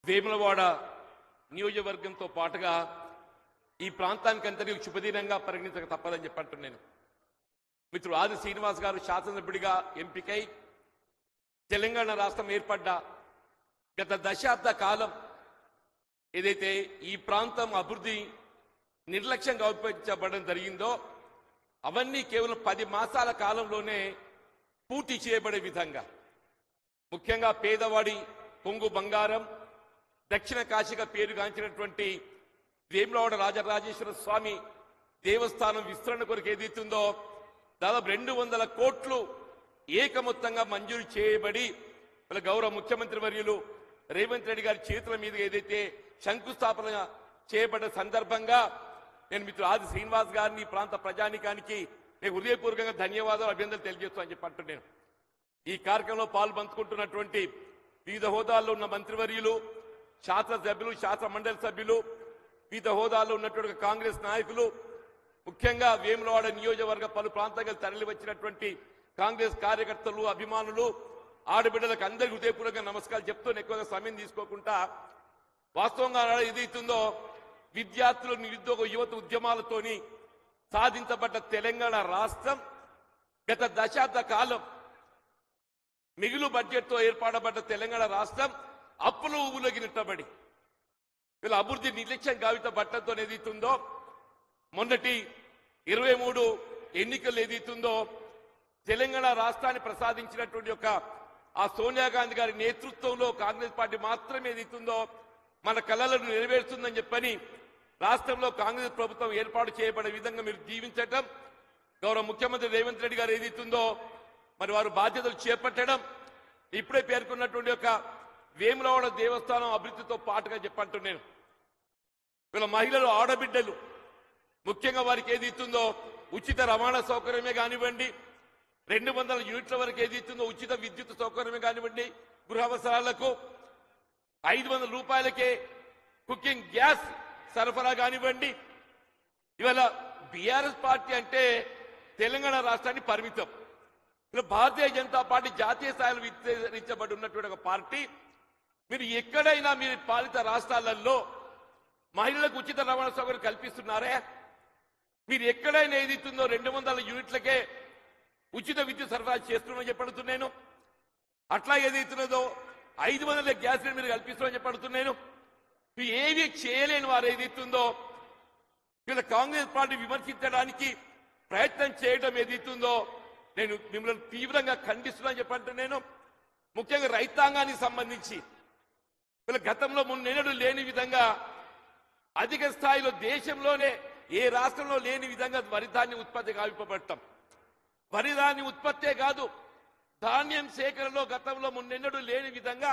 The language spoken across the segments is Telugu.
వేములవాడ నియోజకవర్గంతో పాటుగా ఈ ప్రాంతానికి అంతటి శుభదినంగా పరిగణించక తప్పదని చెప్పంటున్నాను. మిత్రుడు ఆది శ్రీనివాస్ గారు శాసనసభ్యుడిగా ఎంపికై తెలంగాణ రాష్ట్రం ఏర్పడ్డ గత దశాబ్ద కాలం ఏదైతే ఈ ప్రాంతం అభివృద్ధి నిర్లక్ష్యంగా ఉపయోగించబడడం జరిగిందో అవన్నీ కేవలం 10 మాసాల కాలంలోనే పూర్తి చేయబడే విధంగా, ముఖ్యంగా పేదవాడి పొంగు బంగారం, దక్షిణ కాశీగా పేరుగాంచినటువంటి వేములవాడ రాజరాజేశ్వర స్వామి దేవస్థానం విస్తరణ కొరకు ఏదైతుందో దాదాపు 200 కోట్లు ఏకమొత్తంగా మంజూరు చేయబడి వాళ్ళ గౌరవ ముఖ్యమంత్రి వర్యులు రేవంత్ రెడ్డి గారి చేతుల మీద ఏదైతే శంకుస్థాపన చేయబడ్డ సందర్భంగా నేను మిత్రుడు ఆది శ్రీనివాస్ గారిని ప్రాంత ప్రజానికానికి నేను హృదయపూర్వకంగా ధన్యవాదాలు, అభినందనలు తెలియజేస్తానని చెప్పి అంటున్నాను. ఈ కార్యక్రమంలో పాల్పంచుకుంటున్నటువంటి వివిధ హోదాల్లో ఉన్న మంత్రివర్యులు, శాసనసభ్యులు, శాసన మండలి సభ్యులు, వివిధ హోదాల్లో ఉన్నటువంటి కాంగ్రెస్ నాయకులు, ముఖ్యంగా వేములవాడ నియోజకవర్గ పలు ప్రాంతాలకు తరలి వచ్చినటువంటి కాంగ్రెస్ కార్యకర్తలు, అభిమానులు, ఆడబిడ్డలకు అందరికీ హృదయపూర్వకంగా నమస్కారాలు చెప్తూ ఎక్కువగా సమయం తీసుకోకుండా వాస్తవంగా ఏదైతుందో విద్యార్థులు, నిరుద్యోగ యువత ఉద్యమాలతోని సాధించబడ్డ తెలంగాణ రాష్ట్రం గత దశాబ్ద కాలం మిగులు బడ్జెట్ తో ఏర్పడబడ్డ తెలంగాణ రాష్ట్రం అప్పులు ఊబులగినట్టబడి వీళ్ళ అభివృద్ధి నిర్లక్ష్యం గావిత బట్టంతో ఏదైతుందో మొన్నటి 23 ఎన్నికలు ఏదైతుందో తెలంగాణ రాష్ట్రాన్ని ప్రసాదించినటువంటి యొక్క ఆ సోనియా గాంధీ గారి నేతృత్వంలో కాంగ్రెస్ పార్టీ మాత్రమే ఏదైతుందో మన కళలను నెరవేరుస్తుందని చెప్పని రాష్ట్రంలో కాంగ్రెస్ ప్రభుత్వం ఏర్పాటు చేయబడే విధంగా మీరు జీవించటం, గౌరవ ముఖ్యమంత్రి రేవంత్ రెడ్డి గారు ఏదైతుందో మరి వారు బాధ్యతలు చేపట్టడం, ఇప్పుడే పేర్కొన్నటువంటి యొక్క వేములవాడ దేవస్థానం అభివృద్ధితో పాటుగా చెప్పంటున్నాను. వీళ్ళ మహిళలు, ఆడబిడ్డలు ముఖ్యంగా వారికి ఏదైతుందో ఉచిత రవాణా సౌకర్యమే కానివ్వండి, 200 యూనిట్ల వరకు ఏదైతుందో ఉచిత విద్యుత్ సౌకర్యమే కానివ్వండి, గృహ అవసరాలకు 500 రూపాయలకే కుకింగ్ గ్యాస్ సరఫరా కానివ్వండి. ఇవాళ బీఆర్ఎస్ పార్టీ అంటే తెలంగాణ రాష్ట్రాన్ని పరిమితం. భారతీయ జనతా పార్టీ జాతీయ స్థాయిలో విస్తరించబడి ఉన్నటువంటి ఒక పార్టీ. మీరు ఎక్కడైనా మీరు పాలిత రాష్ట్రాలలో మహిళలకు ఉచిత రవాణా సౌకర్యం కల్పిస్తున్నారే? మీరు ఎక్కడైనా ఏదైతుందో 200 యూనిట్లకే ఉచిత విద్యుత్ సరఫరా చేస్తున్నామని చెప్పడుతున్నాను. అట్లా ఏదైతున్నదో 500 గ్యాస్ మీరు కల్పిస్తున్నామని చెప్పడుతున్నాను. మీరు ఏవి చేయలేని వారు ఏదైతుందో వీళ్ళ కాంగ్రెస్ పార్టీ విమర్శించడానికి ప్రయత్నం చేయడం ఏదైతుందో నేను మిమ్మల్ని తీవ్రంగా ఖండిస్తున్నాను చెప్పంటున్నాను. ముఖ్యంగా రైతాంగానికి సంబంధించి వీళ్ళ గతంలో మున్నెన్నడూ లేని విధంగా అధిక స్థాయిలో దేశంలోనే ఏ రాష్ట్రంలో లేని విధంగా వరి ధాన్యం ఉత్పత్తి గావింపబడటం. వరి ధాన్యం ఉత్పత్తే కాదు, ధాన్యం సేకరణలో గతంలో మున్నెన్నడూ లేని విధంగా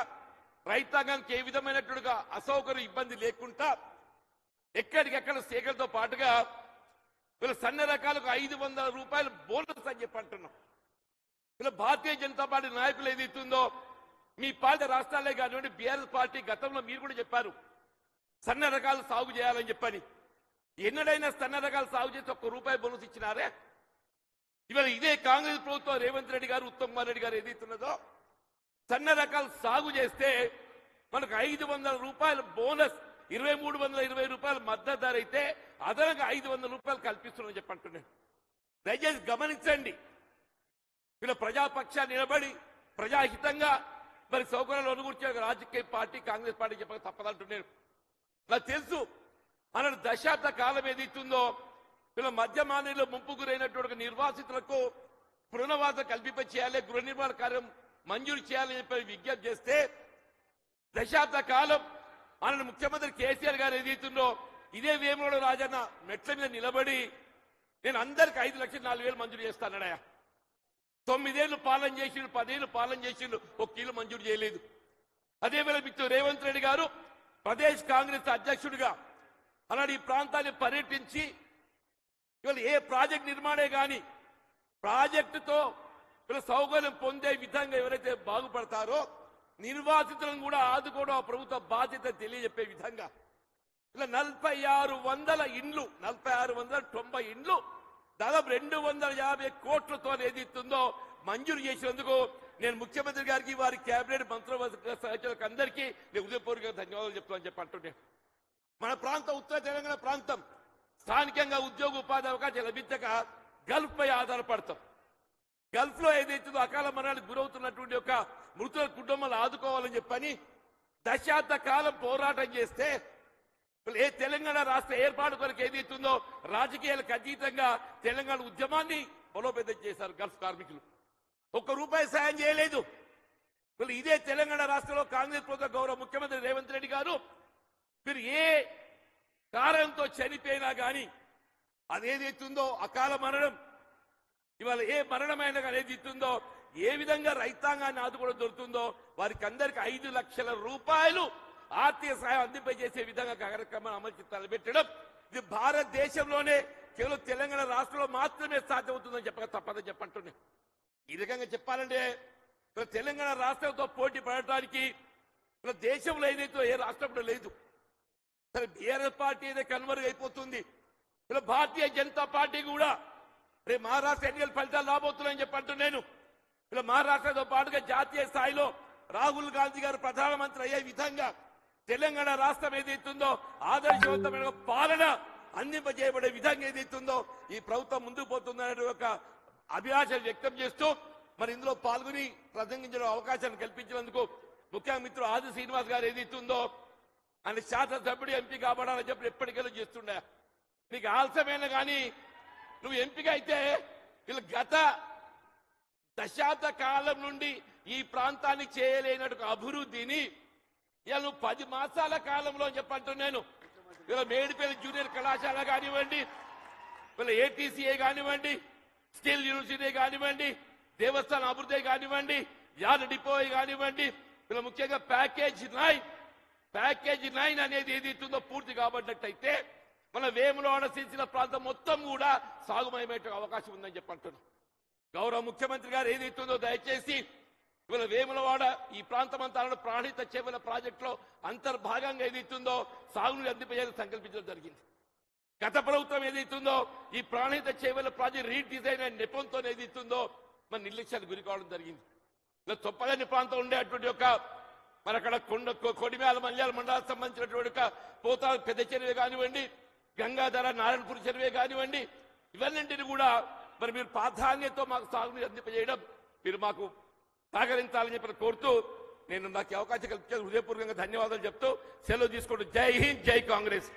రైతాంగానికి ఏ విధమైనట్టుగా అసౌకర్యం, ఇబ్బంది లేకుండా ఎక్కడికెక్కడ సేకరణతో పాటుగా వీళ్ళ సన్న రకాలకు 500 రూపాయలు బోనస్ అని చెప్పి అంటున్నాం. వీళ్ళ భారతీయ జనతా పార్టీ నాయకులు ఏదైతుందో మీ పాలిత రాష్ట్రాలే కానివ్వండి, బీఆర్ఎస్ పార్టీ గతంలో మీరు కూడా చెప్పారు సన్న రకాలు సాగు చేయాలని చెప్పని. ఎన్నడైనా సన్న రకాలు సాగు చేసి ₹1 బోనస్ ఇచ్చినారే? ఇవాళ ఇదే కాంగ్రెస్ ప్రభుత్వం రేవంత్ రెడ్డి గారు, ఉత్తమ్ కుమార్ రెడ్డి గారు ఏదైతున్నదో సన్న రకాలు సాగు చేస్తే మనకు 500 రూపాయల బోనస్, 2320 రూపాయల మద్దతు ధర అయితే అదనంగా 500 రూపాయలు కల్పిస్తున్నామని చెప్పంటున్నాను. దయచేసి గమనించండి. వీళ్ళ ప్రజాపక్షాన్ని నిలబడి ప్రజాహితంగా మరి సౌకర్యాలు అనుకూర్చే రాజకీయ పార్టీ కాంగ్రెస్ పార్టీ చెప్పక తప్పదంటున్నాను. నాకు తెలుసు మన దశాబ్ద కాలం ఏదైతుందో వీళ్ళ మధ్యమానంలో ముంపు గురైనటువంటి నిర్వాసితులకు పునరావాసం కల్పింప చేయాలి, గృహ నిర్మాణ కార్యం మంజూరు చేయాలని చెప్పి విజ్ఞప్తి చేస్తే దశాబ్ద కాలం మన ముఖ్యమంత్రి కేసీఆర్ గారు ఏదైతుందో ఇదే వేములవాడ రాజన్న మెట్ల మీద నిలబడి నేను అందరికి 5,04,000 మంజూరు చేస్తానడయా. 9 ఏళ్లు పాలన చేసిండు, 10 ఏళ్లు పాలన చేసిండు, 1 ఇల్లు మంజూరు చేయలేదు. అదేవేళ మిత్రుడు రేవంత్ రెడ్డి గారు ప్రదేశ్ కాంగ్రెస్ అధ్యక్షుడిగా అలాంటి ఈ ప్రాంతాన్ని పర్యటించి ఇవాళ ఏ ప్రాజెక్ట్ నిర్మాణే కానీ ప్రాజెక్టుతో వీళ్ళ సౌకర్యం పొందే విధంగా ఎవరైతే బాగుపడతారో నిర్వాసితులను కూడా ఆదుకోవడం ఆ ప్రభుత్వ బాధ్యత తెలియజెప్పే విధంగా ఇలా 4600 ఇండ్లు, 4690 ఇండ్లు దాదాపు 250 కోట్లతో ఏదైతుందో మంజూరు చేసినందుకు నేను ముఖ్యమంత్రి గారికి వారి కేబినెట్ మంత్రివర్గ సహచరులకు అందరికీ నేను హృదయపూర్వకంగా ధన్యవాదాలు చెప్తామని చెప్పంటున్నాను. మన ప్రాంతం ఉత్తర తెలంగాణ ప్రాంతం స్థానికంగా ఉద్యోగ ఉపాధి అవకాశాలు లభించక గల్ఫ్ పై ఆధారపడతాం. గల్ఫ్ లో ఏదైతుందో అకాల మరణానికి గురవుతున్నటువంటి ఒక మృతుల కుటుంబాలు ఆదుకోవాలని చెప్పని దశాబ్ద కాలం పోరాటం చేస్తే ఏ తెలంగాణ రాష్ట్ర ఏర్పాటు కొరకు ఏదైతుందో రాజకీయాలకు అతీతంగా తెలంగాణ ఉద్యమాన్ని బలోపేతం చేశారు గల్ఫ్ కార్మికులు. ₹1 సాయం చేయలేదు. ఇదే తెలంగాణ రాష్ట్రంలో కాంగ్రెస్ ప్రభుత్వ గౌరవ ముఖ్యమంత్రి రేవంత్ రెడ్డి గారు మీరు ఏ కారణంతో చనిపోయినా కానీ అదేదైతుందో అకాల మరణం ఇవాళ ఏ మరణమైనా కానీ ఏదైతుందో ఏ విధంగా రైతాంగాన్ని ఆదుకోవడం దొరుకుతుందో వారికి అందరికి ₹5 లక్షల ఆర్థిక సహాయం అందింపజేసే విధంగా కార్యక్రమాన్ని అమలు తలపెట్టడం ఇది భారతదేశంలోనే కేవలం తెలంగాణ రాష్ట్రంలో మాత్రమే సాధ్యమవుతుందని చెప్పక తప్పదని చెప్పంటున్నాను. ఈ రకంగా చెప్పాలంటే తెలంగాణ రాష్ట్రంతో పోటీ పడటానికి దేశంలో ఏదైతే ఏ రాష్ట్రంలో లేదు. సరే బీఆర్ఎస్ పార్టీ అయితే కన్వర్ట్ అయిపోతుంది. భారతీయ జనతా పార్టీ కూడా రేపు మహారాష్ట్ర ఎన్నికల ఫలితాలు రాబోతున్నాయని చెప్పంటున్నాను. మహారాష్ట్రతో పాటుగా జాతీయ స్థాయిలో రాహుల్ గాంధీ గారు ప్రధానమంత్రి అయ్యే విధంగా తెలంగాణ రాష్ట్రం ఏదైతుందో ఆదర్శవంతమైన పాలన అందింపజేయబడే విధంగా ఏదైతుందో ఈ ప్రభుత్వం ముందుకు పోతుందనే ఒక అభిలాష వ్యక్తం చేస్తూ మరి ఇందులో పాల్గొని ప్రసంగించడం అవకాశాన్ని కల్పించినందుకు ముఖ్యంగా మిత్రుడు ఆది శ్రీనివాస్ గారు ఏదైతుందో ఆయన శాసనసభ్యుడు ఎంపీ కాబడాలని చెప్పి ఎప్పటికెళ్ళి చేస్తుండే. నీకు ఆలస్యమైన కానీ నువ్వు ఎంపిక అయితే వీళ్ళు గత దశాబ్ద కాలం నుండి ఈ ప్రాంతానికి చేయలేనట్టు అభివృద్ధిని ఇలా నువ్వు 10 మాసాల కాలంలో చెప్పంటున్నాను. ఇలా మేడిపల్లి జూనియర్ కళాశాల కానివ్వండి, వీళ్ళ ఏటీసీఏ కానివ్వండి, స్కిల్ యూనివర్సిటీ కానివ్వండి, దేవస్థానం అభివృద్ధి కానివ్వండి, యార్డ్ డిపో కానివ్వండి, వీళ్ళ ముఖ్యంగా ప్యాకేజ్ 9 అనేది ఏదైతుందో పూర్తి కాబట్టినట్టయితే మన వేములవాడ సిరిసిల్ల ప్రాంతం మొత్తం కూడా సాగుమయమయ్యే అవకాశం ఉందని చెప్పంటున్నాం. గౌరవ ముఖ్యమంత్రి గారు ఏదైతుందో దయచేసి ఇవాళ వేములవాడ ఈ ప్రాంతం అంతా ప్రాణిత చేపల ప్రాజెక్టులో అంతర్భాగంగా ఏదైతుందో సాగునీరు అందింపజేయాలని సంకల్పించడం జరిగింది. గత ప్రభుత్వం ఏదైతుందో ఈ ప్రాణిత చేపల ప్రాజెక్ట్ రీడిజైన్ అయిన నెపంతో ఏదైతుందో మన నిర్లక్ష్యానికి గురి కావడం జరిగింది. ఇలా తొప్పదని ప్రాంతం ఉండేటువంటి ఒక మరి అక్కడ కొడిమేల మల్యాల మండలానికి సంబంధించినటువంటి ఒక పోతా పెద్ద చెరువే కానివ్వండి, గంగాధర నారాయణపూర్ చెరువే కానివ్వండి, ఇవన్నింటినీ కూడా మరి మీరు ప్రాధాన్యతతో మాకు సాగునీరు అందింపజేయడం మీరు మాకు సహకరించాలని చెప్పి కోరుతూ నేను నాకు అవకాశం కల్పించే హృదయపూర్వకంగా ధన్యవాదాలు చెప్తూ సెలవు తీసుకుంటూ జై హింద్, జై కాంగ్రెస్.